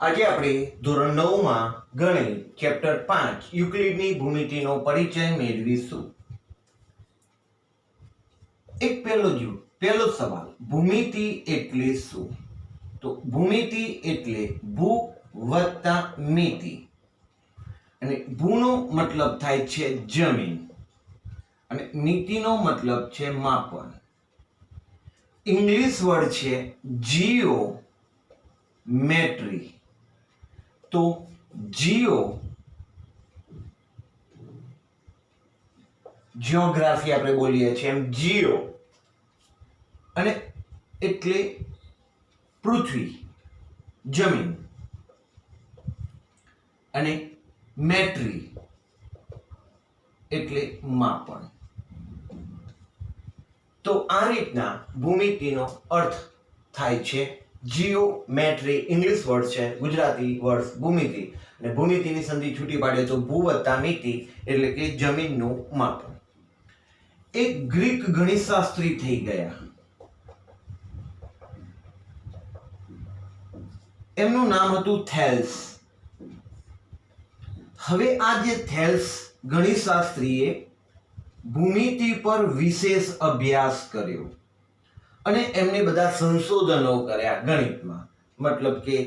આજે આપણે ધોરણ 9 માં ગણિત ચેપ્ટર 5 યુક્લિડની ભૂમિતિનો પરિચય મેળવીશું. એક પહેલો સવાલ, ભૂમિતિ એટલે શું? તો ભૂમિતિ એટલે ભૂ વત્તા મિતિ, અને ભૂનો મતલબ થાય છે જમીન અને મિતિનો મતલબ છે માપન. ઇંગ્લિશ વર્ડ છે જીઓમેટ્રી. તો જીઓગ્રાફી આપણે બોલીએ છીએ એમ જીઓ અને એટલે પૃથ્વી, જમીન, અને મેટ્રી એટલે માપન. તો આ રીતના ભૂમિતિનો અર્થ થાય છે. જીઓમેટ્રી ઇંગ્લિશ વર્ડ છે, ગુજરાતી વર્ડ ભૂમિતિ, અને ભૂમિતિની સંધિ છૂટી પાડે તો ભૂ વત્તા મિતિ એટલે કે જમીનનું માપન. એક ગ્રીક ગણિતશાસ્ત્રી થઈ ગયા. એમનું નામ હતું થેલ્સ. હવે આ જે થેલ્સ ગણિતશાસ્ત્રીએ ભૂમિતિ પર વિશેષ અભ્યાસ કર્યો અને એમને બધા સંશોધનો કર્યા ગણિતમાં. મતલબ કે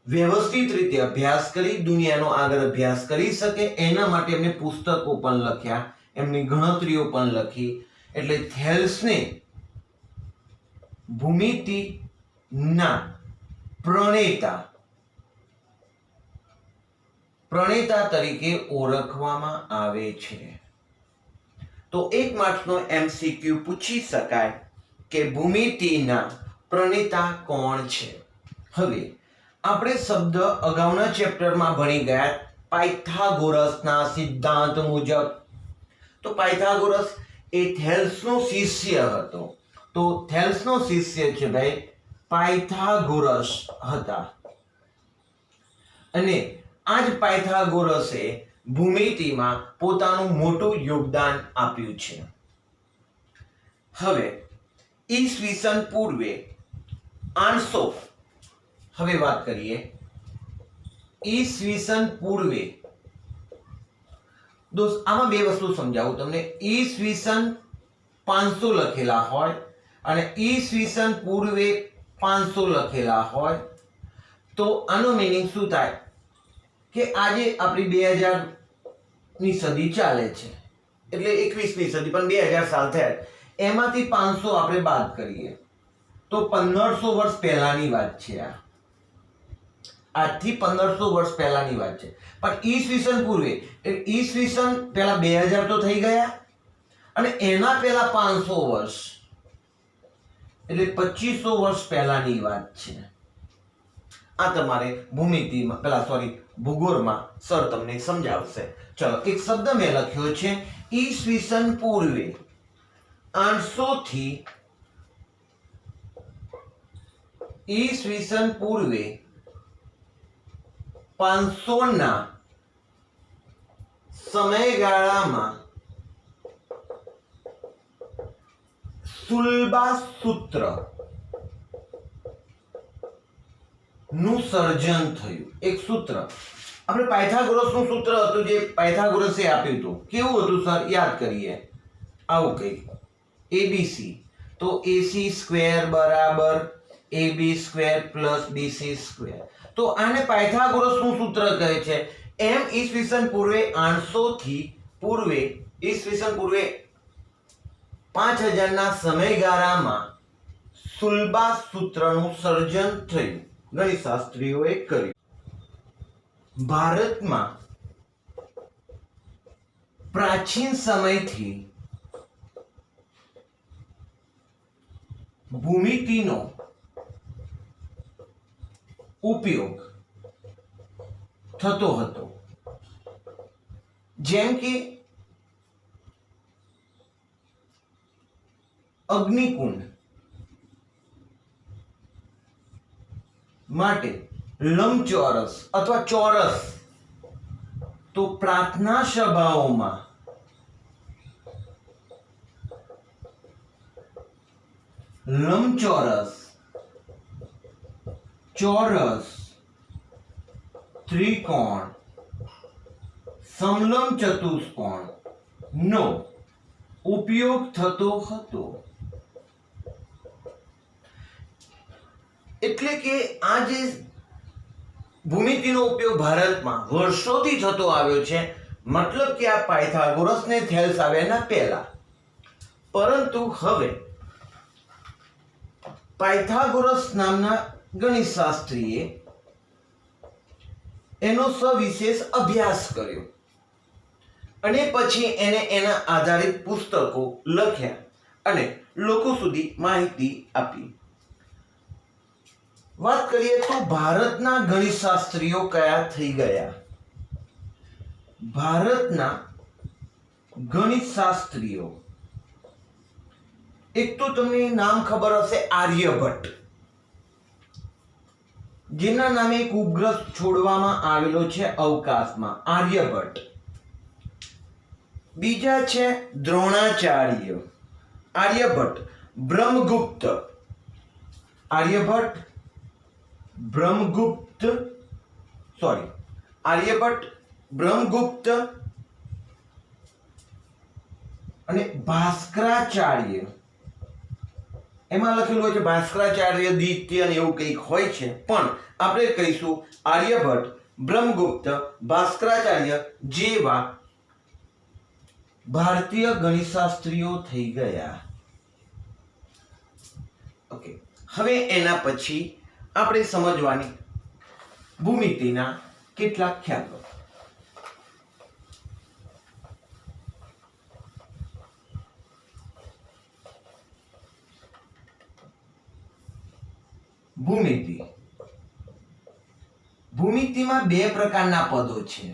વ્યવસ્થિત રીતે અભ્યાસ કરી દુનિયાનો આગળ અભ્યાસ કરી શકે એના માટે એમને પુસ્તકો પણ લખ્યા, એમની ગણતરીઓ પણ લખી. એટલે થેલ્સને ભૂમિતિના પ્રણેતા તરીકે ઓળખવામાં આવે છે. તો એક માર્ક્સનો એમસીક્યુ પૂછી શકાય કે ભૂમિતિના પ્રણેતા કોણ છે. હવે આપણે શબ્દ અગાઉના ચેપ્ટરમાં ભણી ગયા પાયથાગોરસના સિદ્ધાંત મુજબ. તો પાયથાગોરસ એ થેલ્સનો શિષ્ય હતો. તો થેલ્સનો શિષ્ય છે ભાઈ પાયથાગોરસ હતા, અને આ જ પાયથાગોરસે ભૂમિતિમાં પોતાનું મોટું યોગદાન આપ્યું છે. હવે ઈસવીસન પૂર્વે 800, હવે વાત કરીએ ઈસવીસન પૂર્વે. દોસ્ત આમાં બે વસ્તુ સમજાવું તમને. ઈસવીસન 500 લખેલા હોય અને ઈસવીસન પૂર્વે 500 લખેલા હોય તો આનો મીનિંગ શું થાય કે આજે આપણી 2000 ની સદી ચાલે છે, એટલે 21મી સદી, પણ 2000 સાલ થયા. એમાંથી 500 આપણે બાદ કરીએ તો 1500 વર્ષ પહેલાની વાત છે. આજથી 1500 વર્ષ પહેલાની વાત છે. પણ ઈસવીસન પૂર્વે ઈસવીસન પહેલા 2000 તો થઈ ગયા, અને એના પહેલા 500 વર્ષ એટલે 2500 વર્ષ પહેલાની વાત છે. આ તમારે ભૂગોળમાં સર તમને સમજાવશે. ચલો, એક શબ્દ મેં લખ્યો છે ઈસવીસન પૂર્વે 800 થી ઈસવીસન પૂર્વે 500 ના સમયગાળામાં સુલભા સૂત્ર નું સર્જન થયું. એક સૂત્ર આપણે પાયથાગોરસનું સૂત્ર હતું જે પાયથાગોરસે આપ્યું હતું. કેવું હતું સર? યાદ કરીએ. આવું કંઈક એબીસી, તો એસી સ્ક્વેર બરાબર A B square plus B C square. તો આને પાયથાગોરસનું સૂત્ર કહે છે. એમ ઈસવીસન પૂર્વે 800 થી ઈસવીસન પૂર્વે 5000 ના સમયગાળામાં સુલભા સૂત્રનું સર્જન થયું, ગણિતશાસ્ત્રીઓએ કર્યું. ભારતમાં પ્રાચીન સમયથી ભૂમિતિનો ઉપયોગ થતો હતો. જેમ કે અગ્નિકુંડ માટે લંબચોરસ અથવા ચોરસ, તો પ્રાર્થના સભાઓમાં લંબચોરસ, ચોરસ ત્રિકોણ, સમલંબ ચતુષ્કોણ નો ઉપયોગ થતો હતો. એટલે કે આ જે ભૂમિતિનો ઉપયોગ ભારતમાં વર્ષોથી થતો આવ્યો છે, મતલબ કે આ પાયથાગોરસ ને થેલ્સ આવ્યાના પહેલા. પરંતુ હવે પાયથાગોરસ નામના ગણિતશાસ્ત્રીએ એનો સવિશેષ અભ્યાસ કર્યો અને પછી એને એના આધારિત પુસ્તકો લખ્યા અને લોકો સુધી માહિતી આપી. વાત કરીએ તો ભારતના ગણિતશાસ્ત્રીઓ કયા થઈ ગયા? ભારતના ગણિતશાસ્ત્રીઓ, એક તો તમને નામ ખબર હશે આર્યભટ્ટ, જેના નામે એક ઉપગ્રહ છોડવામાં આવેલો છે અવકાશમાં, આર્યભટ્ટ. બીજા છે દ્રોણાચાર્ય, આર્યભટ્ટ, બ્રહ્મગુપ્ત, આર્યભટ્ટ, બ્રહ્મગુપ્ત, સોરી, આર્યભટ્ટ, બ્રહ્મગુપ્ત અને ભાસ્કરાચાર્ય. એમાં લખેલું હોય છે ભાસ્કરાચાર્ય દ્વિતીય અને એવું કંઈક હોય છે, પણ આપણે કહીશું આર્યભટ્ટ, બ્રહ્મગુપ્ત, ભાસ્કરાચાર્ય જેવા ભારતીય ગણિતશાસ્ત્રીઓ થઈ ગયા. ઓકે, હવે એના પછી આપણે સમજવાની ભૂમિતિના કેટલાક ખ્યાલો. ભૂમિતિ. ભૂમિતિમાં બે પ્રકારના પદો છે.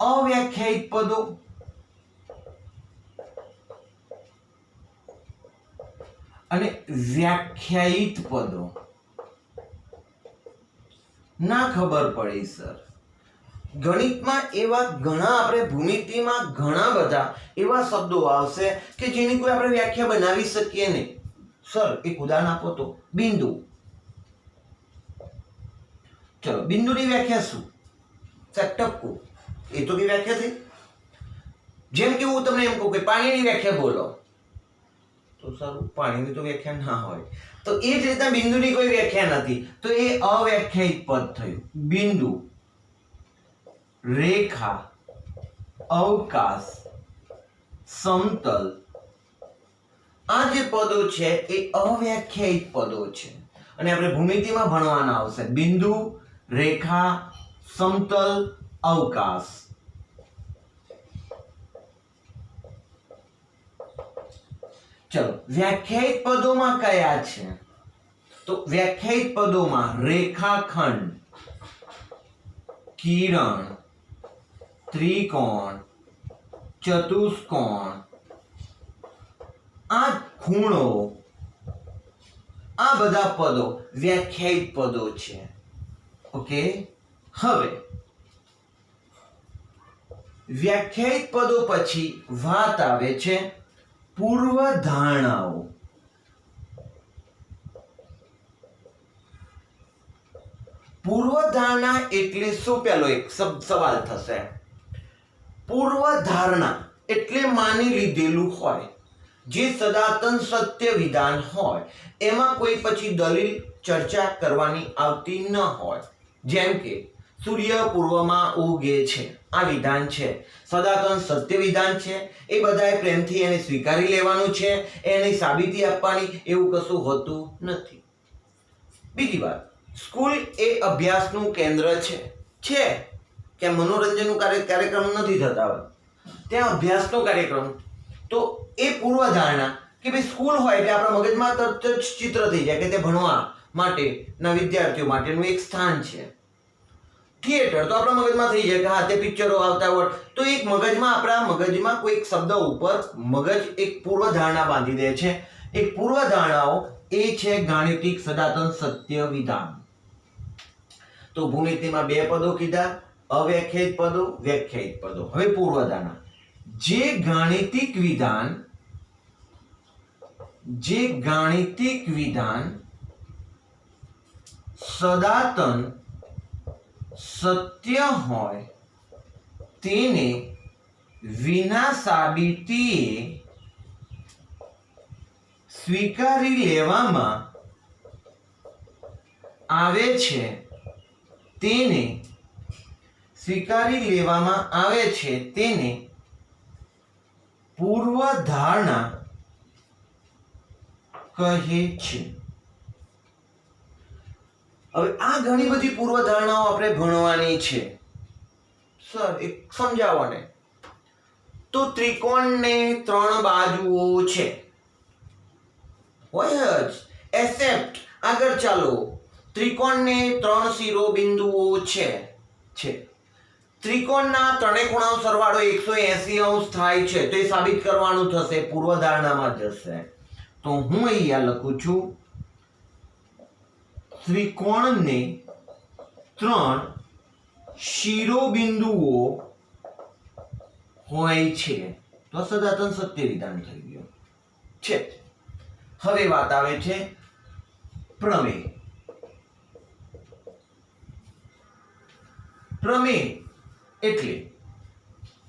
અવ્યાખ્યાયિત પદો અને વ્યાખ્યાયિત પદો. ના ખબર પડી સર, ગણિતમાં એવા ઘણા, આપણે ભૂમિતિમાં ઘણા બધા એવા શબ્દો આવશે કે જેની કોઈ આપણે વ્યાખ્યા બનાવી શકીએ નહીં. સર એક ઉદાહરણ આપો તો. બિંદુ. ચલો, બિંદુની વ્યાખ્યા શું? ટપકું, એ તો કઈ વ્યાખ્યા થઈ. જેમ કે હું તમને એમ કહું કે પાણીની વ્યાખ્યા બોલો, તો સારું, પાણીની તો વ્યાખ્યા ના હોય. તો એ જ રીતના બિંદુની કોઈ વ્યાખ્યા નથી, તો એ અવ્યાખ્યાયિત પદ થયું. બિંદુ, રેખા, અવકાશ, સમતલ, આ જે પદો છે એ અવ્યાખ્યાયિત પદો છે અને આપણે ભૂમિતિમાં ભણવાના આવશે. બિંદુ, રેખા, સમતલ, અવકાશ. ચલો, વ્યાખ્યાયિત પદોમાં કયા છે? તો વ્યાખ્યાયિત પદોમાં રેખાખંડ, કિરણ, ત્રિકોણ, ચતુષ્કોણ, આ ખૂણો, આ બધા પદો વ્યાખ્યાયિત પદો છે. ઓકે, હવે વ્યાખ્યાયિત પદો પછી વાત આવે છે પૂર્વધારણાઓ. પૂર્વધારણા એટલે શું? પેલો એક સવાલ થશે. પૂર્વધારણા એટલે માની લીધેલું હોય, જે સનાતન સત્ય વિધાન હોય, એમાં કોઈ પછી દલીલ ચર્ચા કરવાની આવતી ન હોય. જેમ કે સૂર્ય પૂર્વમાં ઉગે છે, આ વિધાન છે, સનાતન સત્ય વિધાન છે, એ બધાએ પ્રેમથી એને સ્વીકારી લેવાનું છે, એની સાબિતી આપવાની એવું કશું હોતું નથી. બીજી વાત, સ્કૂલ એ અભ્યાસનું કેન્દ્ર છે કે મનોરંજનનું કાર્યક્રમ નથી થતા, ત્યાં અભ્યાસનો કાર્યક્રમ. તો એ પૂર્વધારણા કે ભાઈ સ્કૂલ હોય એટલે આપણા મગજમાં તરત જ ચિત્ર થઈ જાય કે તે ભણવા માટેના વિદ્યાર્થીઓ માટેનું એક સ્થાન છે. થિયેટર તો આપણા મગજમાં થઈ જાય કે હા, તે પિક્ચરો આવતા હોય, તો એક મગજમાં, આપણા મગજમાં કોઈ એક શબ્દ ઉપર મગજ એક પૂર્વધારણા બાંધી દે છે. એક પૂર્વધારણાઓ એ છે ગાણિતિક સનાતન સત્ય વિધાન. તો ભૂમિતિમાં બે પદો કીધા, અવ્યાખ્યાયિત પદો, વ્યાખ્યાયિત પદો. હવે પૂર્વધારણા, જે ગાણિતિક વિધાન સદાતન સત્ય હોય તેને વિના સાબિતીએ સ્વીકારી લેવામાં આવે છે તેને પૂર્વધારણા કહે છે. હવે આ ઘણી બધી પૂર્વધારણાઓ આપણે ભણવાની છે. સર એક સમજાવો ને. તો ત્રિકોણને 3 બાજુઓ છે હોય જ, એક્સેપ્ટ આગળ ચાલો ત્રિકોણને 3 શિરોબિંદુઓ છે. ત્રિકોણના ત્રણેય ખૂણાનો સરવાળો 180 અંશ થાય છે. તો એ સાબિત કરવાનું થશે, પૂર્વધારણામાં જશે. તો હું અહીંયા લખું છું ત્રિકોણને 3 શિરોબિંદુઓ હોય છે. તો સદાતન સત્ય વિધાન થઈ ગયું છે. હવે વાત આવે છે પ્રમેય. પ્રમેય એટલે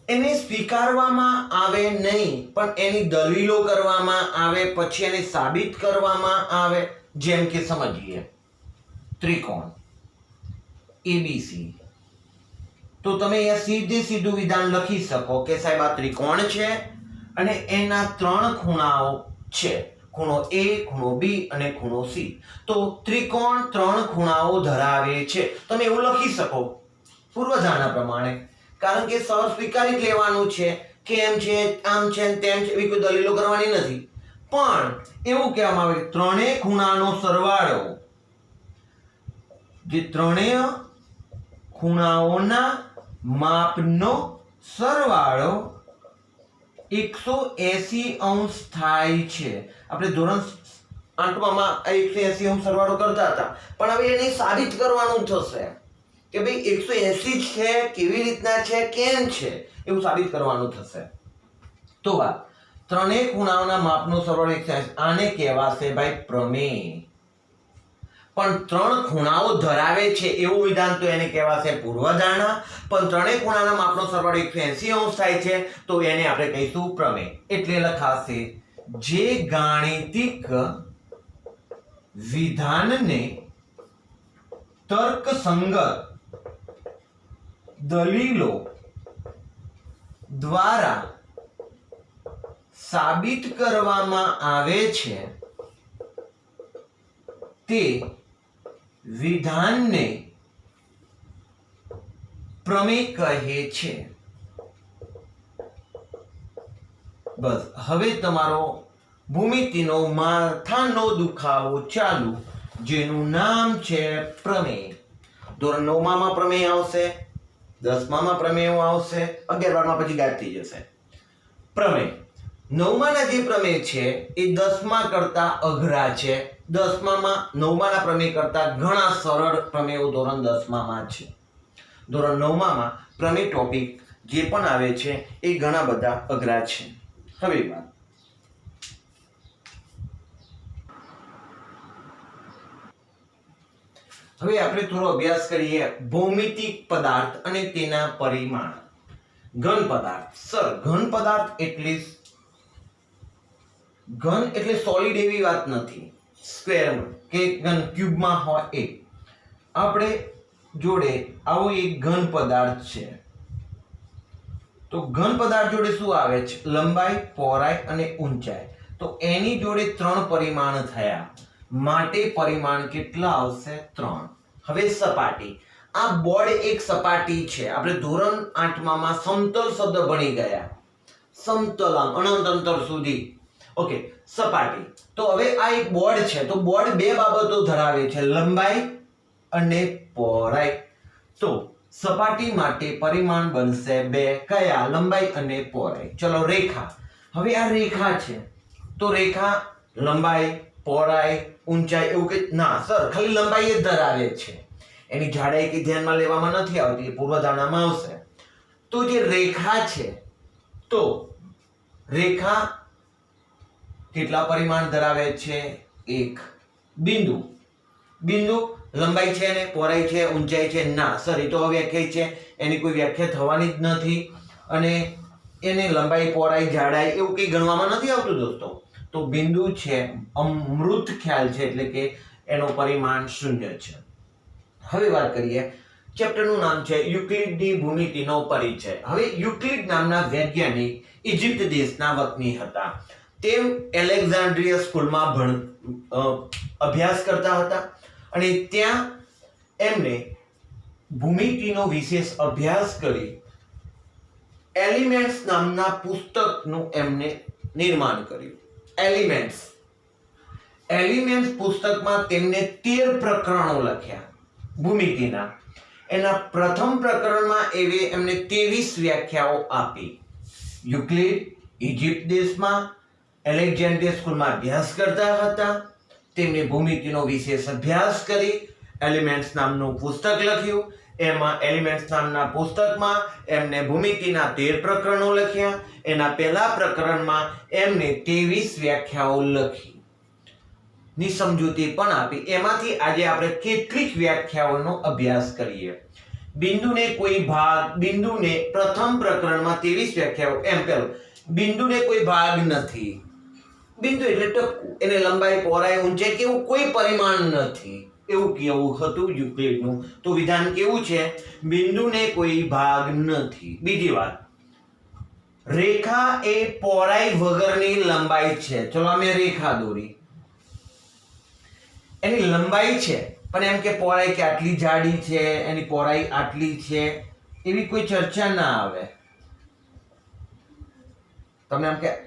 એને સ્વીકારવામાં આવે નહીં, પણ એની દલીલો કરવામાં આવે, પછી એને સાબિત કરવામાં આવે. જેમ કે સમજીએ ત્રિકોણ ABC. તો તમે અહીંયા સીધું વિધાન લખી શકો કે સાહેબ આ ત્રિકોણ છે અને એના 3 ખૂણાઓ છે, ખૂણો A, ખૂણો B અને ખૂણો C. તો ત્રિકોણ 3 ખૂણાઓ ધરાવે છે. તમે એવું લખી શકો પૂર્વધારણા પ્રમાણે, કારણ કે સર સ્વીકારી લેવાનું છે કે એમ છે, આમ છે, તેમ છે, એવી કોઈ દલીલો કરવાની નથી. પણ એવું કહેવામાં આવે કે ત્રણેય ખૂણાનો સરવાળો, જે ત્રણેય ખૂણાઓના માપનો સરવાળો 180 અંશ થાય છે. આપણે ધોરણ 8માં 180 અંશ સરવાળો કરતા હતા, પણ હવે એને સાબિત કરવાનું થશે કે ભાઈ 180 છે, કેવી રીતના છે, કેમ છે, એવું સાબિત કરવાનું થશે. તો આ ત્રણેય ખૂણાઓના માપનો સરવાળો 180, આને કહેવાશે ભાઈ પ્રમેય. પણ 3 ખૂણાઓ ધરાવે છે એવું વિધાન તો એને કહેવાશે પૂર્વધારણા. પણ ત્રણેય ખૂણાના માપનો સરવાળો 180 અંશ થાય છે તો એને આપણે કહીશું પ્રમેય. એટલે લખાશે જે ગાણિતિક વિધાનને તર્કસંગત દલીલો દ્વારા સાબિત કરવામાં આવે છે તે વિધાનને પ્રમેય કહે છે. બસ હવે તમારો ભૂમિતિનો માથાનો દુખાવો ચાલુ, જેનું નામ છે પ્રમેય. ધોરણ 9માં પ્રમેય આવશે, 10માં પ્રમેય આવશે, 11-12માં પછી ગાયબ થઈ જશે. પ્રમેય 9માના જે પ્રમેય છે એ 10મા કરતા અઘરા છે. 9માના પ્રમેય કરતા ઘણા સરળ પ્રમેયો ધોરણ 10માં છે. ધોરણ 9માં પ્રમેય ટોપિક જે પણ આવે છે એ ઘણા બધા અઘરા છે. હવે આપણે થોડો અભ્યાસ કરીએ ભૌમિતિક પદાર્થ અને તેના પરિમાણ. ઘન પદાર્થ. સર ઘન પદાર્થ એટલે સોલિડ એવી વાત નથી, સ્ક્વેરમાં કે ઘન ક્યુબમાં હોય એ. આપણે જોડે આવો એક ઘન પદાર્થ છે. તો ઘન પદાર્થ જોડે શું આવે છે? લંબાઈ, પહોળાઈ અને ઊંચાઈ. તો એની જોડે 3 પરિમાણ થયા, માટે પરિમાણ કેટલા આવશે? 3. હવે સપાટી. આ બોર્ડ એક સપાટી છે. આપણે ધોરણ 8માં સમતલ શબ્દ ભણી ગયા, સમતલ આમ અનંત અંતર સુધી. ઓકે, સપાટી. તો હવે આ એક બોર્ડ છે. તો બોર્ડ 2 બાબતો ધરાવે છે, લંબાઈ અને પહોળાઈ. તો સપાટી માટે પરિમાણ બનશે 2. કયા? લંબાઈ અને પહોળાઈ. ચલો રેખા. હવે આ રેખા છે તો રેખા લંબાઈ, પહોળાઈ, ઊંચાઈ એવું કે ના સર, ખાલી લંબાઈ જ ધરાવે છે, એની જાડાઈ કે ધ્યાનમાં લેવામાં નથી આવતી, એ પૂર્વધારણામાં આવશે. તો જે રેખા છે, તો રેખા કેટલા પરિમાણ ધરાવે છે? 1. બિંદુ લંબાઈ છે ને પહોળાઈ છે ઊંચાઈ છે ના સર એ તો અવ્યાખ્યાયિત છે એની કોઈ વ્યાખ્યા થવાની જ નથી અને એને લંબાઈ પહોળાઈ જાડાઈ એવું કંઈ ગણવામાં નથી આવતું દોસ્તો તો બિંદુ છે અમૃત ખ્યાલ છે એટલે કે એનો પરિમાણ શૂન્ય છે હવે વાત કરીએ ચેપ્ટરનું નામ છે યુક્લિડની ભૂમિતિનો પરિચય હવે યુક્લિડ નામના વૈજ્ઞાનિક ઇજિપ્ત દેશના વતની હતા તે એલેક્ઝાન્ડ્રિયા સ્કૂલમાં અભ્યાસ કરતા હતા અને ત્યાં એમને ભૂમિતિનો વિશેષ અભ્યાસ કરી એલિમેન્ટ્સ નામના પુસ્તકનું એમને નિર્માણ કર્યું એલિમેન્ટ્સ પુસ્તકમાં તેમને 13 પ્રકરણો લખ્યા ભૂમિતિના એના પ્રથમ પ્રકરણમાં એમને 23 વ્યાખ્યાઓ આપી યુક્લિડ ઇજિપ્ત દેશમાં એલેક્ઝાન્ડ્રિયા સ્કૂલમાં અભ્યાસ કરતા હતા તેમણે ભૂમિતિનો વિશેષ અભ્યાસ કરી એલિમેન્ટ્સ નામનું પુસ્તક લખ્યું એમાં એલિમેન્ટ્સ નામના પુસ્તકમાં એમને ભૂમિતિના 13 પ્રકરણો લખ્યા એના પહેલા પ્રકરણમાં એમને 23 વ્યાખ્યાઓ લખી ની સમજૂતી પણ આપી એમાંથી આજે આપણે કેટલીક વ્યાખ્યાઓનો અભ્યાસ કરીએ બિંદુને પ્રથમ પ્રકરણમાં 23 વ્યાખ્યાઓ એમ પેલું બિંદુને કોઈ ભાગ નથી બિંદુ એટલે ટપકું એને લંબાઈ પહોળાઈ ઊંચાઈ કેવું કોઈ પરિમાણ નથી એવું કેવું હતું યુક્લિડનું તો વિધાન કેવું છે બિંદુને કોઈ ભાગ નથી બીજી વાત રેખા એ પહોળાઈ વગરની લંબાઈ છે ચલો અમે રેખા દોરી એની લંબાઈ છે પણ એમ કે પહોળાઈ કે આટલી જાડી છે એની પહોળાઈ આટલી છે એવી કોઈ ચર્ચા ના આવે તમે એમ કે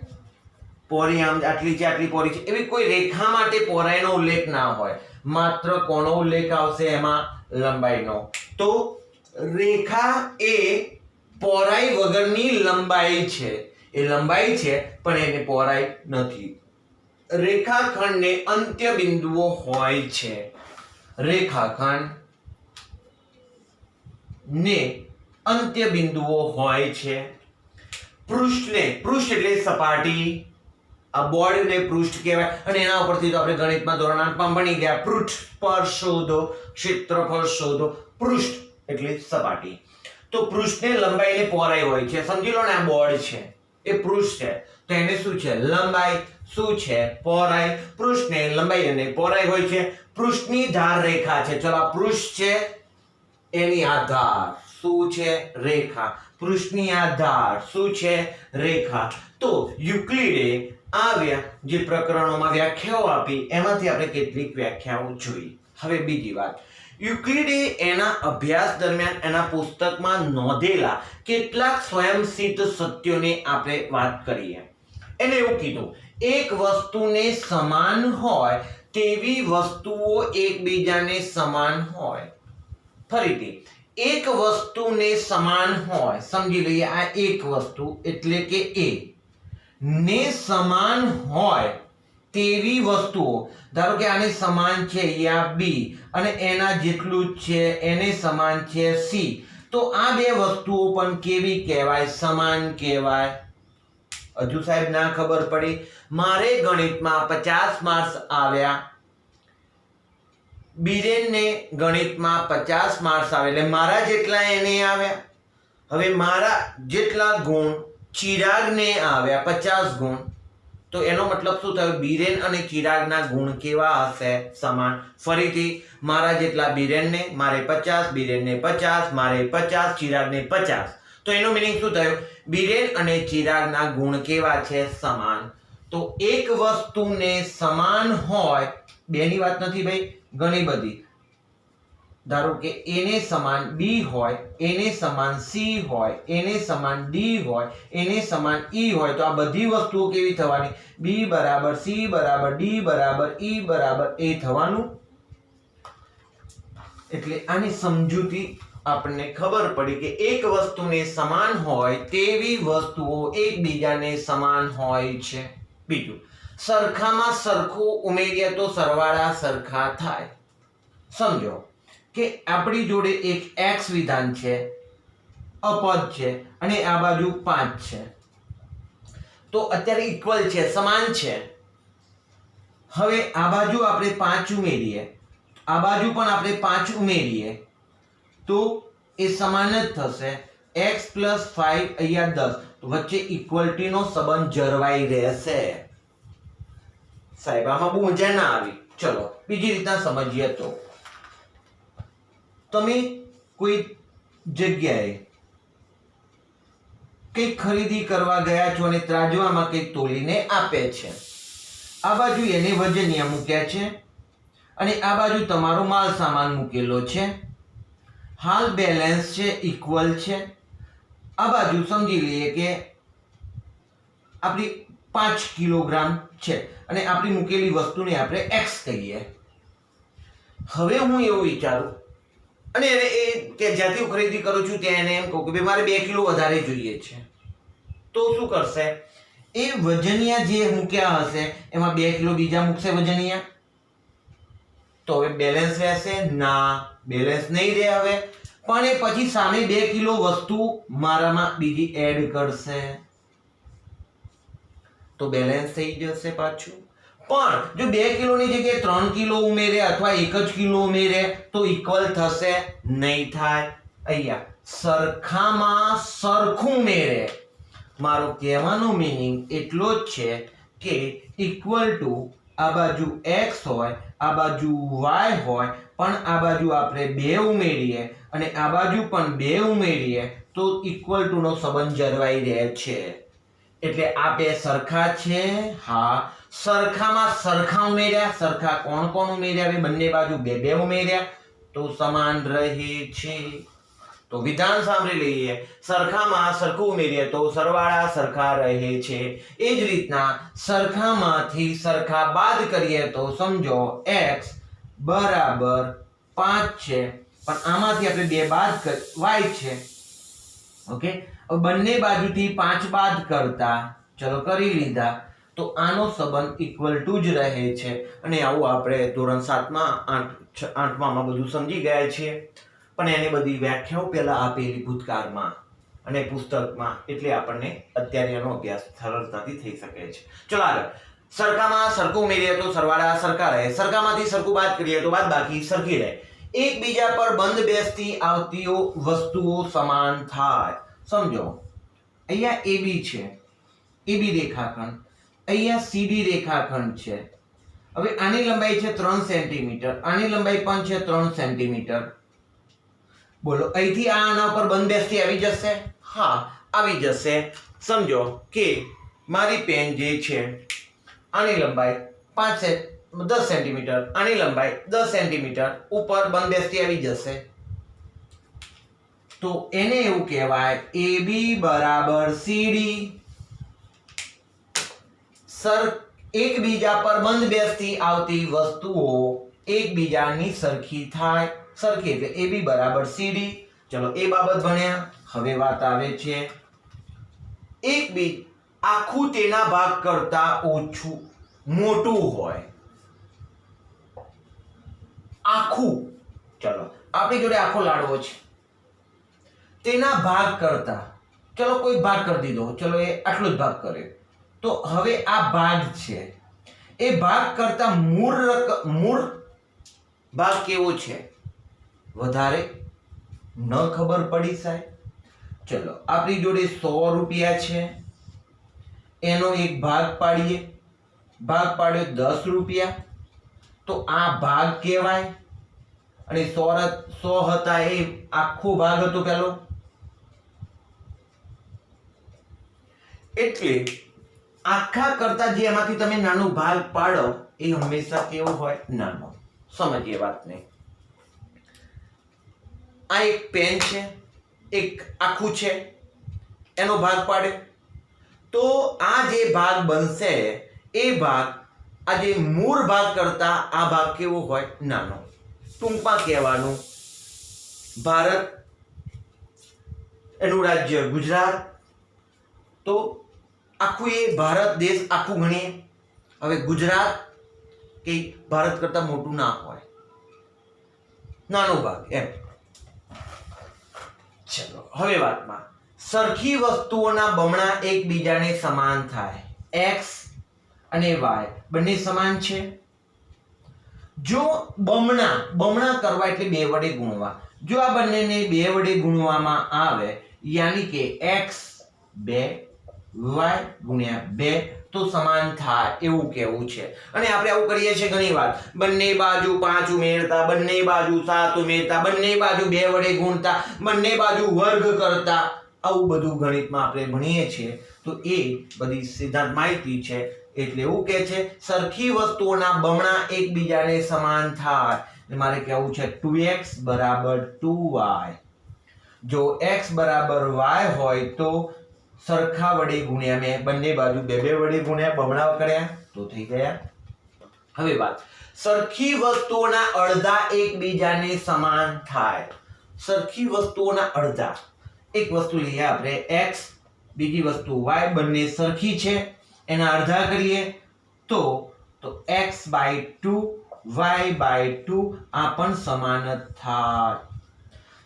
પહોળી આમ આટલી છે આટલી પહોળી છે એવી કોઈ રેખા માટે પહોળાઈનો ઉલ્લેખ ના હોય માત્ર કોનો ઉલ્લેખ આવશે એમાં લંબાઈનો તો રેખા એ પહોળાઈ વગરની લંબાઈ છે એ લંબાઈ છે પણ એની પહોળાઈ નથી રેખાખંડને અંત્ય બિંદુઓ હોય છે રેખાખંડ ને અંત્ય બિંદુઓ હોય છે પૃષ્ઠ એટલે સપાટી આ બોર્ડને પૃષ્ઠ કહેવાય અને એના ઉપરથી તો આપણે ગણિતમાં ધોરણ 8માં ભણી ગયા પૃષ્ઠ પર શોધો ક્ષેત્રફળ શોધો પૃષ્ઠ એટલે સપાટી તો પૃષ્ઠને લંબાઈ અને પહોળાઈ હોય છે સમજી લો ને આ બોર્ડ છે એ પૃષ્ઠ છે તો એને શું છે લંબાઈ શું છે પહોળાઈ પૃષ્ઠને લંબાઈ અને પહોળાઈ હોય છે પૃષ્ઠની ધાર રેખા છે ચલો આ પૃષ્ઠ છે એની આધાર શું છે રેખા પૃષ્ઠની આધાર શું છે રેખા તો યુક્લિડે આવ્યા જે પ્રકરણોમાં વ્યાખ્યાઓ આપી એમાંથી આપણે કેટલીક વ્યાખ્યાઓ જોઈ હવે બીજી વાત યુક્લિડે એના અભ્યાસ દરમિયાન એના પુસ્તકમાં નોંધેલા કેટલાક સ્વયંસિદ્ધ સત્યોને આપણે વાત કરીએ એને એવું કીધું એક વસ્તુને સમાન હોય તેવી વસ્તુઓ એકબીજાને સમાન હોય ફરીથી એક વસ્તુને સમાન હોય સમજી લઈએ આ એક વસ્તુ એટલે કે એ ને સમાન હોય તેવી વસ્તુઓ ધારો કે આને સમાન છે યા બી અને એના જેટલું જ છે એને સમાન છે સી તો આ બે વસ્તુઓ પણ કેવી કહેવાય સમાન કહેવાય હજુ સાહેબ ના ખબર પડી મારે ગણિતમાં 50 માર્ક્સ આવ્યા બીરેનને ગણિતમાં 50 માર્ક્સ આવે એટલે મારા જેટલા એને આવ્યા હવે મારા જેટલા ગુણ ચિરાગને આવ્યા 50 ગુણ તો એનો મતલબ શું થયો બીરેન અને ચિરાગના ગુણ કેવા હશે સમાન ફરીથી મારા જેટલા બીરેનને મારે 50 બીરેનને 50 મારે 50 ચિરાગને 50 તો એનો મીનિંગ શું થયો બીરેન અને ચિરાગના ગુણ કેવા છે સમાન તો એક વસ્તુને સમાન હોય બેની વાત નથી ભાઈ ઘણી બધી ધારો કે એને સમાન બી હોય એને સમાન સી હોય એને સમાન ડી હોય એને સમાન ઈ હોય તો આ બધી વસ્તુઓ કેવી થવાની બી બરાબર સી બરાબર ડી બરાબર ઈ બરાબર એ થવાનું એટલે આની સમજૂતી આપણને ખબર પડી કે એક વસ્તુને સમાન હોય તેવી વસ્તુઓ એકબીજાને સમાન હોય છે બીજું સરખામાં સરખું ઉમેરીએ તો સરવાળા સરખા થાય સમજો કે આપણી જોડે એક x વિધાન છે અપદ છે અને આ બાજુ 5 છે તો અત્યારે ઇક્વલ છે સમાન છે હવે આ બાજુ આપણે 5 ઉમેરીએ આ બાજુ પણ આપણે 5 ઉમેરીએ તો એ સમાન જ થશે x + 5 અહીંયા 10 તો વચ્ચે ઇક્વલિટી નો સંબંધ જળવાઈ રહેશે સાહેબ આમાં બહુ મજા ના આવી ચલો બીજી રીતના સમજીએ તો તમે કોઈ જગ્યાએ કંઈક ખરીદી કરવા ગયા છો અને ત્રાજવામાં કંઈક તોલીને આપે છે આ બાજુ એને વજનિયા મૂક્યા છે અને આ બાજુ તમારો માલ સામાન મૂકેલો છે હાલ બેલેન્સ છે ઇક્વલ છે આ બાજુ સમજી લઈએ કે આપણી 5 કિલોગ્રામ છે અને આપણી મૂકેલી વસ્તુને આપણે x કહીએ હવે હું એવું વિચારું અને એને એ કે જ્યાંથી હું ખરીદી કરું છું ત્યાં એને એમ કહું કે મારે 2 કિલો વધારે જોઈએ છે તો શું કરશે એ વજનિયા જે મૂક્યા હશે એમાં 2 કિલો બીજા મૂકશે વજનિયા તો હવે બેલેન્સ રહેશે ના બેલેન્સ નહીં રહે હવે પણ એ પછી સામે 2 કિલો વસ્તુ મારામાં બીજી એડ કરશે તો બેલેન્સ થઈ જશે પાછું પણ જો 2 કિલોની જગ્યાએ 3 કિલો ઉમેરે અથવા 1 જ કિલો ઉમેરે તો ઇક્વલ થશે નહીં થાય અહીંયા સરખામાં સરખું ઉમેરે મારો કહેવાનો મીનિંગ એટલો જ છે કે ઇક્વલ ટુ આ બાજુ x હોય આ બાજુ y હોય પણ આ બાજુ આપણે 2 ઉમેરીએ અને આ બાજુ પણ 2 ઉમેરીએ તો ઇક્વલ ટુ નો સંબંધ જળવાઈ રહે છે એટલે આ બે સરખા છે હા સરખામાં સરખા ઉમેર્યા સરખા કોણ કોણ ઉમેર્યા હવે બંને બાજુ 2 ઉમેર્યા તો સમાન રહે છે તો વિધાન સાંભળી લઈએ સરખામાં સરખું ઉમેરીએ તો સરવાળા સરખા રહે છે એ જ રીતના સરખામાંથી સરખા બાદ કરીએ તો સમજો x બરાબર 5 છે પણ આમાંથી આપણે 2 બાદ y છે ઓકે હવે બંને બાજુથી 5 બાદ કરતા ચલો કરી લીધા તો આનો સંબંધ ઇક્વલ ટુ જ રહે છે અને આવું આપણે ધોરણ 7 માં 8 માં બધું સમજી ગયા છીએ પણ એને બધી વ્યાખ્યાઓ પહેલા આપેલી ભૂતકાળમાં અને પુસ્તકમાં એટલે આપણને અત્યારે એનો અભ્યાસ સરળતાથી થઈ શકે છે ચલો આગળ સરખામાં સરખું ઉમેરીએ તો સરવાળા સરખા રહે સરખામાંથી સરખું બાદ કરીએ તો બાદબાકી સરખી રહે એકબીજા પર બંધ બેસતી આવતી વસ્તુઓ સમાન થાય સમજો અહીંયા AB છે AB રેખાખંડ અહીંયા CD રેખાખંડ છે હવે આની લંબાઈ છે 3 સેન્ટીમીટર આની લંબાઈ પણ છે 3 સેન્ટીમીટર બોલો અહીંથી આના પર બંધ બેસતી આવી જશે હા આવી જશે સમજો કે મારી પેન જે છે આની લંબાઈ 10 સેન્ટીમીટર આની લંબાઈ 10 સેન્ટીમીટર ઉપર બંધ બેસતી આવી જશે તો એને એવું કહેવાય AB બરાબર CD એકબીજા પર બંધ બેસતી આવતી વસ્તુઓ એકબીજાની સરખી થાય સરખી એટલે AB બરાબર CD ચલો એ બાબત ભણ્યા હવે વાત આવે છે આખું તેના ભાગ કરતા ઓછું મોટું હોય આખું ચલો આપણી જોડે આખો લાડવો છે તેના ભાગ કરતા ચલો કોઈ ભાગ કરી દીધો ચલો એ આટલો જ ભાગ કરે તો હવે આ ભાગ છે એ ભાગ કરતા મૂળ ભાગ કેવો છે વધારે ન ખબર પડી સાહેબ ચલો આપણી જોડે 100 રૂપિયા છે એનો એક ભાગ પાડીએ ભાગ પાડ્યો 10 રૂપિયા તો આ ભાગ કહેવાય અને 100 હતા એ આખો ભાગ હતો પેલો એટલે આખા કરતા જે એમાંથી તમે નાનો ભાગ પાડો એ હંમેશા કેવો હોય નાનો સમજીએ વાતને આ એક પેન છે એક આખું છે એનો ભાગ પાડે તો આ જે ભાગ બનશે એ ભાગ આ જે મૂળ ભાગ કરતા આ ભાગ કેવો હોય નાનો ટૂંકમાં કહેવાનું ભારત એનું રાજ્ય ગુજરાત તો આખું એ ભારત દેશ આખું ગણીએ હવે ગુજરાત કે ભારત કરતા મોટું ના હોય નાનો ભાગ એમ ચલો હવે વાતમાં સરખી વસ્તુઓના બમણા એકબીજાને સમાન થાય x અને y બંને સમાન છે જો બમણા કરવા એટલે 2 વડે ગુણવા, જો આ બંનેને 2 વડે ગુણવામાં આવે યાની કે x 2 y ગુણ્યા 2 તો સમાન થાય એવું કહેવું છે. અને આપણે આવું કરીએ છીએ ઘણી વાર, બંને બાજુ 5 ઉમેરતા, બંને બાજુ 7 ઉમેરતા, બંને બાજુ 2 વડે ગુણતા, બંને બાજુ વર્ગ કરતા, આવું બધું ગણિતમાં આપણે ભણીએ છીએ. તો એ બધી સિદ્ધાંત માહિતી છે. એટલે એવું કહે છે સરખી વસ્તુઓના બમણા એકબીજાને સમાન થાય. મારે કહેવું છે 2x બરાબર 2y. જો x બરાબર y હોય તો સરખા વડે ગુણ્યા, મેં બંને બાજુ 2 વડે ગુણ્યા, બમણા કર્યા તો થઈ ગયા. હવે વાત, સરખી વસ્તુઓના અડધા એકબીજાને સમાન થાય. સરખી વસ્તુઓના અડધા, એક વસ્તુ લઈએ આપણે x, બીજી વસ્તુ y, બંને સરખી છે, એના અડધા કરીએ તો x/2 y/2 આ પણ સમાન જ થાય.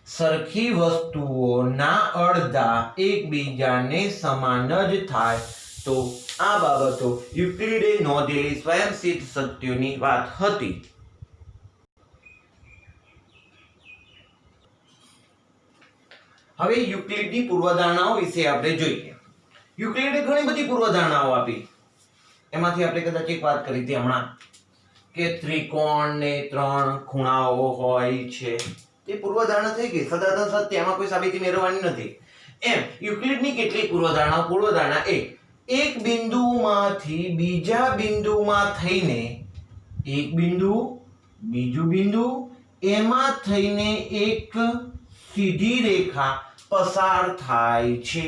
સરખી વસ્તુઓના અડધા એકબીજાને સમાન જ થાય. તો આ બાબતો યુક્લિડે નોંધેલી સ્વયંસિદ્ધ સત્યોની વાત હતી. હવે યુક્લિડની પૂર્વધારણાઓ વિશે આપણે જોઈએ. યુક્લિડે ઘણી બધી પૂર્વધારણાઓ આપી. એમાંથી આપણે કદાચ એક વાત કરી હતી હમણાં કે ત્રિકોણને 3 ખૂણાઓ હોય છે. એ પૂર્વધારણા થઈ ગઈ, સદાતન સત્ય, એમાં કોઈ સાબિતી મેળવવાની નથી. એમ યુક્લિડની કેટલીક પૂર્વધારણાઓ. પૂર્વધારણા 1, એક બિંદુમાંથી બીજા બિંદુમાં થઈને એક બિંદુ, બીજું બિંદુ, એમાં થઈને એક સીધી રેખા પસાર થાય છે.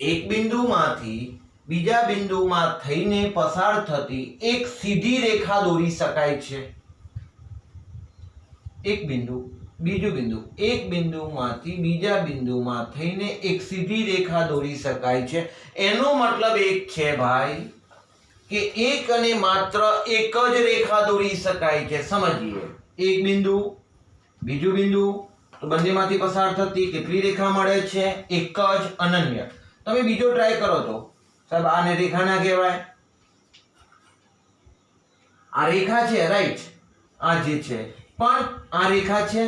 એક બિંદુમાંથી બીજા બિંદુમાં થઈને પસાર થતી એક સીધી રેખા દોરી શકાય છે. એક બિંદુ, બીજું બિંદુ, એક બિંદુમાંથી બીજા બિંદુમાં થઈને એક સીધી રેખા દોરી શકાય છે. એનો મતલબ એક છે ભાઈ કે એક અને માત્ર એક જ રેખા દોરી શકાય છે. સમજીએ, એક બિંદુ, બીજું બિંદુ, તો બંનેમાંથી પસાર થતી કેટલી રેખા મળે છે? એક જ, અનન્ય. તમે બીજો ટ્રાય કરો તો સાહેબ આને રેખા ના કહેવાય. આ રેખા છે, રાઈટ, આ જે છે, પણ આ રેખા છે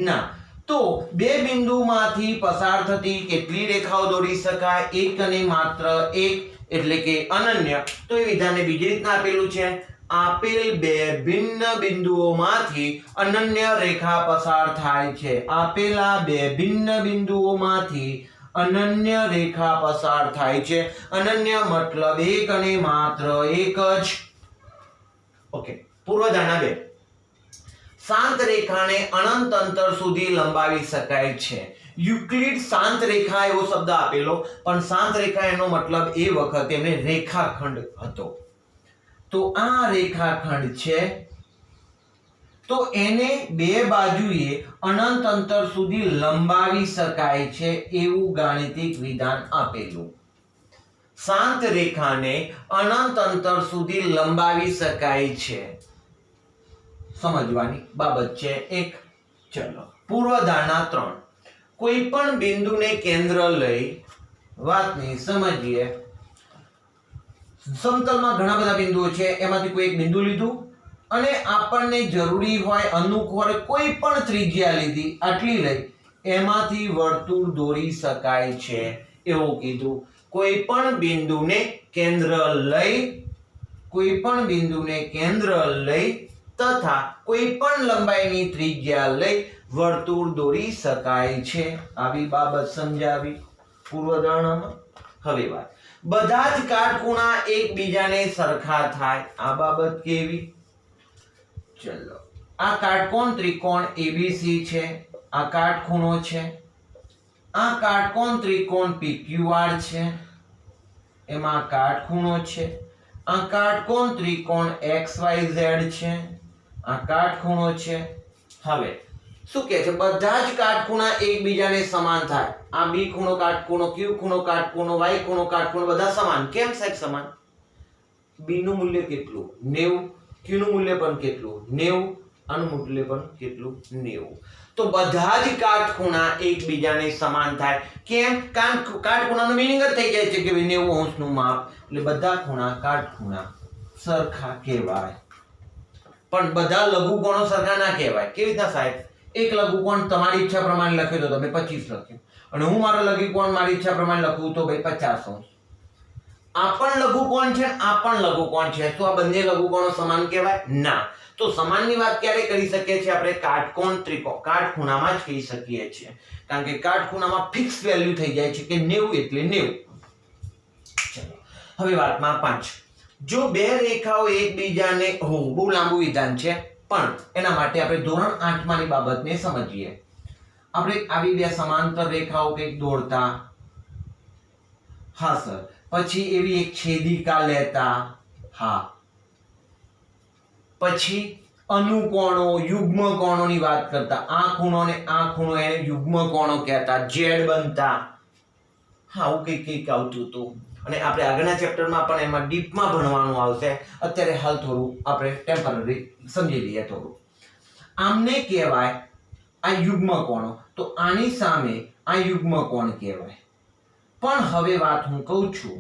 ના. તો બે બિંદુમાંથી પસાર થતી કેટલી રેખાઓ દોરી શકાય? એક અને માત્ર એક, એટલે કે અનન્ય. તો એ વિધાનને બીજી રીતના આપેલું છે, આપેલ બે ભિન્ન બિંદુઓમાંથી અનન્ય રેખા પસાર થાય છે. આપેલા બે ભિન્ન બિંદુઓમાંથી અનન્ય રેખા પસાર થાય છે. અનન્ય મતલબ એક અને માત્ર એક જ. ઓકે. પૂર્વધારણા 2, શાંત રેખાને અનંત અંતર સુધી લંબાવી શકાય છે. યુક્લિડ શાંત રેખા એવો શબ્દ આપેલો, પણ શાંત રેખા એનો મતલબ એ વખતે એમને રેખાખંડ હતો. તો આ રેખાખંડ છે, તો એને બે બાજુએ અનંત અંતર સુધી લંબાવી શકાય છે એવું ગાણિતિક વિધાન આપેલું. શાંત રેખાને અનંત અંતર સુધી લંબાવી શકાય છે, સમજવાની બાબત છે એક. ચલો, પૂર્વધારણા 3, કોઈ પણ બિંદુને કેન્દ્ર લઈ વાતને સમજીએ. સમતલમાં ઘણા બધા બિંદુઓ છે, એમાંથી કોઈ એક બિંદુ લીધું અને આપણને જરૂરી હોય અનુકૂળ કોઈ પણ ત્રિજ્યા લીધી, આટલી લઈ, એમાંથી વર્તુળ દોરી શકાય છે એવું કીધું. કોઈ પણ બિંદુને કેન્દ્ર લઈ, કોઈ પણ બિંદુને કેન્દ્ર લઈ તથા કોઈ પણ લંબાઈની ત્રિજ્યા લઈ વર્તુળ દોરી શકાય છે. આવી બાબત સમજાવી પૂર્વધારણામાં. હવે વાત, બધા જ કાટખૂણા એકબીજાને સરખા થાય, આ બાબત કેવી? ચલો, આ કાટકોણ ત્રિકોણ ABC છે, આ કાટખૂણો છે. આ કાટકોણ ત્રિકોણ PQR છે, એમાં કાટખૂણો છે. આ કાટકોણ ત્રિકોણ XYZ છે, આ કાટખૂણો છે. હવે શું કહે છે? બધા જ કાટખૂણા એકબીજાને સમાન થાય. આ B ખૂણો કાટખૂણો, Q ખૂણો કાટખૂણો, Y ખૂણો કાટખૂણો, બધા સમાન. કેમ સાહેબ સમાન? B નું મૂલ્ય કેટલું? 90. Q નું મૂલ્ય પણ કેટલું? 90. આનું મૂલ્ય પણ કેટલું? 90. તો બધા જ કાટખૂણા એકબીજાને સમાન થાય. કેમ? કારણ કાટખૂણાનો મીનિંગ જ થઈ જાય છે કે 90 અંશનું માપ, એટલે બધા ખૂણા કાટખૂણા સરખા કહેવાય. પણ બધા લઘુકોણો સરખા ના કહેવાય. કેવી રીતના સાહેબ? એક લઘુકોણ તમારી ઈચ્છા પ્રમાણે લખ્યો તો તમે 25 લખ્યું, અને હું મારો લઘુકોણ મારી ઈચ્છા પ્રમાણે લખું તો ભાઈ 50 અંશ. આ પણ લઘુકોણ છે, આ પણ લઘુકોણ છે, તો આ બંને લઘુકોણો સમાન કહેવાય? ના. તો સમાનની વાત ક્યારે કરી શકીએ છીએ આપણે? કાટકોણ ત્રિકોણ કાટખૂણામાં જ કહી શકીએ છીએ, કારણ કે કાટખૂણામાં ફિક્સ વેલ્યુ થઈ જાય છે કે 90 એટલે 90. ચલો હવે વાતમાં 5. જો બે રેખાઓ એકબીજાને બહુ લાંબુ વિધાન છે, પણ એના માટે આપણે ધોરણ 8 માની બાબતને સમજીએ. આપણે આવી બે સમાંતર રેખાઓ કંઈક દોરતા, હા સર, પછી એવી એક છેદિકા લેતા, હા, પછી અનુકોણો યુગ્મ કોણોની વાત કરતા, આ ખૂણો ને આ ખૂણો એને યુગ્મ કોણો કહેતા, ઝેડ બનતા, હા આવું કંઈક આવતું હતું. અને આપણે આગળના ચેપ્ટરમાં પણ એમાં ડીપમાં ભણવાનું આવશે. અત્યારે હાલ થોડું આપણે ટેમ્પરરી સમજી લઈએ થોડું. આમને કહેવાય આ યુગ્મ કોણો, તો આની સામે આ યુગ્મ કોણ કહેવાય. પણ હવે વાત હું કહું છું,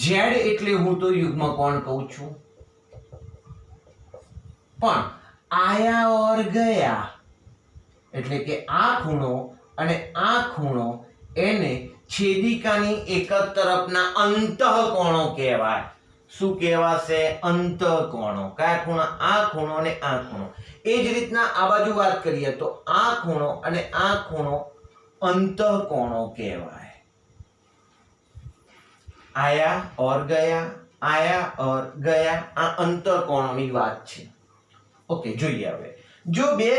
ઝેડ એટલે હું તો યુગ્મ કોણ કહું છું, પણ આયા ઓર ગયા એટલે કે આ ખૂણો અને આ ખૂણો એને છેદિકાની એક જ તરફના અંતઃકોણો કહેવાય. શું કહેવાશે? અંતઃકોણો. કયા ખૂણા? આ ખૂણો અને આ ખૂણો. એ જ રીતના આ બાજુ વાત કરીએ તો આ ખૂણો અને આ ખૂણો અંતઃકોણો કહેવાય. આયા ઓર ગયા, આયા ઓર ગયા, આ અંતઃકોણોની વાત છે. ઓકે, જોઈએ હવે. જો બે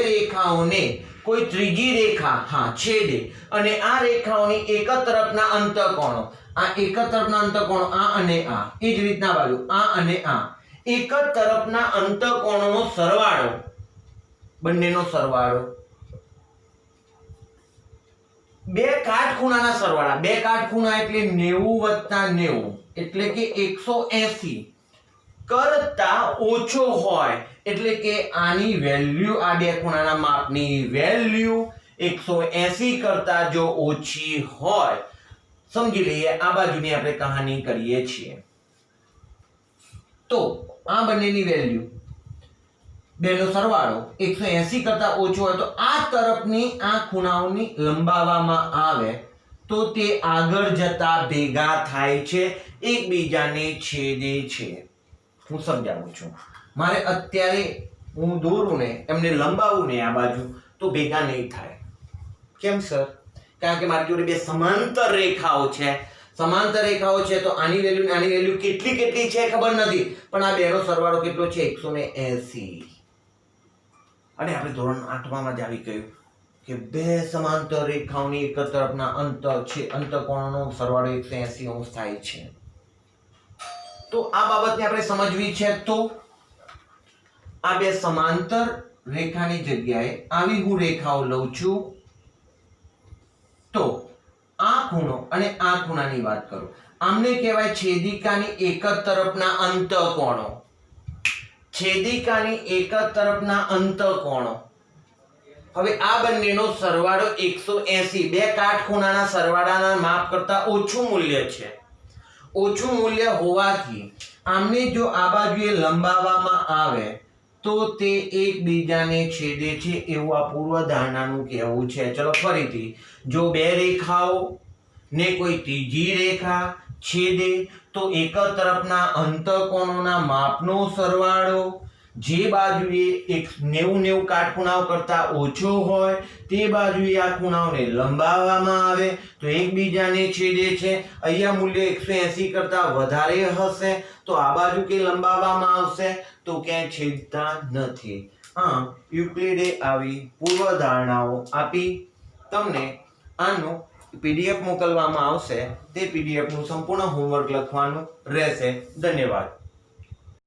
રેખાઓને કોઈ ત્રીજી રેખા છેદે અને આ રેખાઓની એક જ તરફના અંતઃકોણો, આ એક જ તરફના અંતઃકોણો આ અને આ, એ જ રીતના બાજુ આ અને આ, એક જ તરફના અંતઃકોણોનો સરવાળો, બંનેનો સરવાળો, બે કાટખૂણાના સરવાળા, બે કાટખૂણા એટલે 90 + 90 એટલે કે 180 કરતા ઓછો હોય, એટલે કે આની વેલ્યુ, આ બે ખૂણાના માપની વેલ્યુ 180 કરતા જો ઓછી હોય, સમજી લઈએ આ બાજુની આપણે કહાની કરીએ છીએ, તો આ બંનેની વેલ્યુ બેનો સરવાળો 180 કરતા ઓછો હોય તો આ તરફની આ ખૂણાઓની લંબાવવામાં આવે તો તે આગળ જતા ભેગા થાય છે, એકબીજાને છેદે છે. હું સમજાવું છું. મારે અત્યારે હું દોરું ને એમને લંબાવું ને આ બાજુ તો ભેગા નહીં થાય. કેમ સર? કારણ કે મારી જોડે બે સમાંતર રેખાઓ છે. સમાંતર રેખાઓ છે તો આની વેલ્યુ ને આની વેલ્યુ કેટલી છે ખબર નથી, પણ આ બેનો સરવાળો કેટલો છે? 180. અને આપણે ધોરણ 8 માં જ આવી ગયું કે બે સમાંતર રેખાઓની એક તરફના અંતઃકોણોનો સરવાળો 180 અંશ થાય છે. તો આ બાબતને આપણે સમજવી છે. તો આ બે સમાંતર રેખાની જગ્યાએ આવી હું રેખાઓ લઉં છું, તો આ ખૂણો અને આ ખૂણાની વાત કરું, આમને કહેવાય છેદિકાની એક જ તરફના અંતઃકોણો. છેદિકાની એક જ તરફના અંતઃકોણો. હવે આ બંનેનો સરવાળો 180, બે કાટખૂણાના સરવાળાના માપ કરતા ઓછું મૂલ્ય છે. ઓછું મૂલ્ય હોવાથી આમને જો આ બાજુએ લંબાવવામાં આવે તો તે એકબીજાને છેદે છે, એવું આ પૂર્વધારણાનું કહેવું છે. ચલો ફરીથી, જો બે રેખાઓ ને કોઈ ત્રીજી રેખા છેદે તો એક જ તરફના અંતઃકોણોના માપનો સરવાળો જે બાજુએ 90 કાટખૂણાઓ કરતા ઓછો હોય તે બાજુએ આ ખૂણાઓને લંબાવવામાં આવે તો એકબીજાને છેદે છે. અહીંયા મૂલ્ય 180 કરતા વધારે હશે તો આ બાજુ કે લંબાવવામાં આવશે તો ક્યાંય છેદતા નથી. આમ યુક્લિડે આવી પૂર્વધારણાઓ આપી. તમને આનું PDF મોકલવામાં આવશે, તે PDF નું સંપૂર્ણ હોમવર્ક લખવાનું રહેશે. ધન્યવાદ.